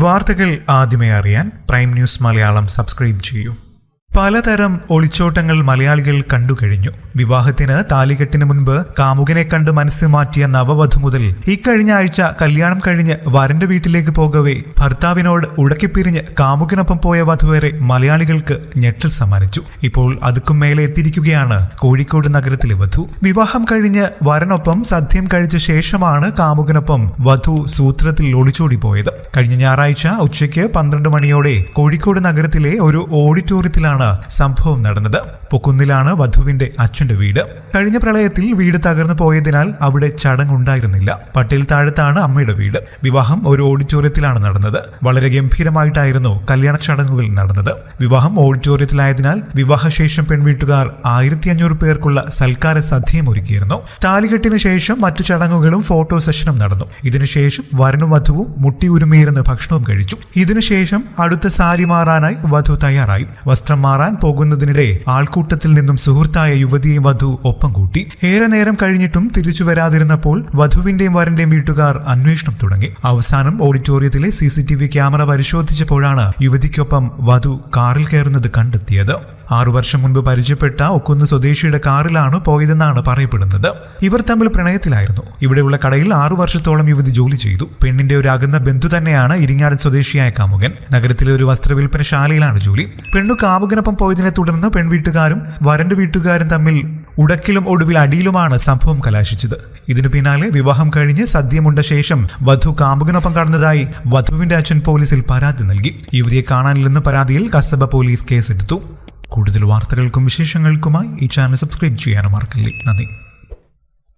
വാർത്തകൾ ആദ്യമേ അറിയാൻ പ്രൈം ന്യൂസ് മലയാളം സബ്സ്ക്രൈബ് ചെയ്യൂ. പലതരം ഒളിച്ചോട്ടങ്ങൾ മലയാളികൾ കണ്ടുകഴിഞ്ഞു. വിവാഹത്തിന് താലികെട്ടിന് മുൻപ് കാമുകനെ കണ്ട് മനസ്സ് മാറ്റിയ നവവധു മുതൽ ഇക്കഴിഞ്ഞ ആഴ്ച കല്യാണം കഴിഞ്ഞ് വരന്റെ വീട്ടിലേക്ക് പോകവേ ഭർത്താവിനോട് ഉടക്കിപ്പിരിഞ്ഞ് കാമുകനൊപ്പം പോയ വധു വരെ മലയാളികൾക്ക് ഞെട്ടൽ സമ്മാനിച്ചു. ഇപ്പോൾ അതുക്കും മേലെ എത്തിയിരിക്കുകയാണ് കോഴിക്കോട് നഗരത്തിലെ വധു. വിവാഹം കഴിഞ്ഞ് വരനൊപ്പം സദ്യം കഴിച്ച ശേഷമാണ് കാമുകനൊപ്പം വധു സൂത്രത്തിൽ ഒളിച്ചോടി പോയത്. കഴിഞ്ഞ ഞായറാഴ്ച ഉച്ചയ്ക്ക് 12 മണിയോടെ കോഴിക്കോട് നഗരത്തിലെ ഒരു ഓഡിറ്റോറിയത്തിലാണ് സംഭവം നടന്നത്. പൊക്കുന്നിലാണ് വധുവിന്റെ അച്ഛന്റെ വീട്. കഴിഞ്ഞ പ്രളയത്തിൽ വീട് തകർന്നു പോയതിനാൽ അവിടെ ചടങ്ങുണ്ടായിരുന്നില്ല. പട്ടേൽ താഴത്താണ് അമ്മയുടെ വീട്. വിവാഹം ഒരു ഓഡിറ്റോറിയത്തിലാണ് നടന്നത്. വളരെ ഗംഭീരമായിട്ടായിരുന്നു കല്യാണ ചടങ്ങുകൾ നടന്നത്. വിവാഹം ഓഡിറ്റോറിയത്തിലായതിനാൽ വിവാഹശേഷം പെൺവീട്ടുകാർ 1500 പേർക്കുള്ള സൽക്കാര സദ്യയും ഒരുക്കിയിരുന്നു. താലികെട്ടിന് ശേഷം മറ്റു ചടങ്ങുകളും ഫോട്ടോ സെഷനും നടന്നു. ഇതിനുശേഷം വരനും വധുവും മുട്ടിയുരുമിയിരുന്ന് ഭക്ഷണവും കഴിച്ചു. ഇതിനുശേഷം അടുത്ത സാരി മാറാനായി വധു തയ്യാറായി. വസ്ത്രം മാറാൻ പോകുന്നതിനിടെ ആൾക്കൂട്ടത്തിൽ നിന്നും സുഹൃത്തായ യുവതിയെ വധു ഒപ്പം കൂട്ടി. ഏറെ നേരം കഴിഞ്ഞിട്ടും തിരിച്ചു വരാതിരുന്നപ്പോൾ വധുവിന്റെയും വരന്റെയും വീട്ടുകാർ അന്വേഷണം തുടങ്ങി. അവസാനം ഓഡിറ്റോറിയത്തിലെ CCTV ക്യാമറ പരിശോധിച്ചപ്പോഴാണ് യുവതിക്കൊപ്പം വധു കാറിൽ കയറുന്നത് കണ്ടെത്തിയത്. 6 വർഷം മുൻപ് പരിചയപ്പെട്ട ഒക്കുന്ന് സ്വദേശിയുടെ കാറിലാണ് പോയതെന്നാണ് പറയപ്പെടുന്നത്. ഇവർ തമ്മിൽ പ്രണയത്തിലായിരുന്നു. ഇവിടെയുള്ള കടയിൽ 6 വർഷത്തോളം യുവതി ജോലി ചെയ്തു. പെണ്ണിന്റെ ഒരു അകന്ന ബന്ധു തന്നെയാണ് ഇരിങ്ങാട് സ്വദേശിയായ കാമുകൻ. നഗരത്തിലെ ഒരു വസ്ത്രവിൽപ്പനശാലയിലാണ് ജോലി. പെണ്ണു കാമുകനൊപ്പം പോയതിനെ തുടർന്ന് പെൺവീട്ടുകാരും വരന്റെ വീട്ടുകാരും തമ്മിൽ ഉടക്കിലും ഒടുവിൽ അടിയിലുമാണ് സംഭവം കലാശിച്ചത്. ഇതിനു പിന്നാലെ വിവാഹം കഴിഞ്ഞ് സദ്യമുണ്ട ശേഷം വധു കാമുകനൊപ്പം കടന്നതായി വധുവിന്റെ അച്ഛൻ പോലീസിൽ പരാതി നൽകി. യുവതിയെ കാണാനില്ലെന്ന പരാതിയിൽ കസബ പോലീസ് കേസെടുത്തു. കൂടുതൽ വാർത്തകൾക്കും വിശേഷങ്ങൾക്കുമായി ഈ ചാനൽ സബ്സ്ക്രൈബ് ചെയ്യാനും മറക്കല്ലേ. നന്ദി.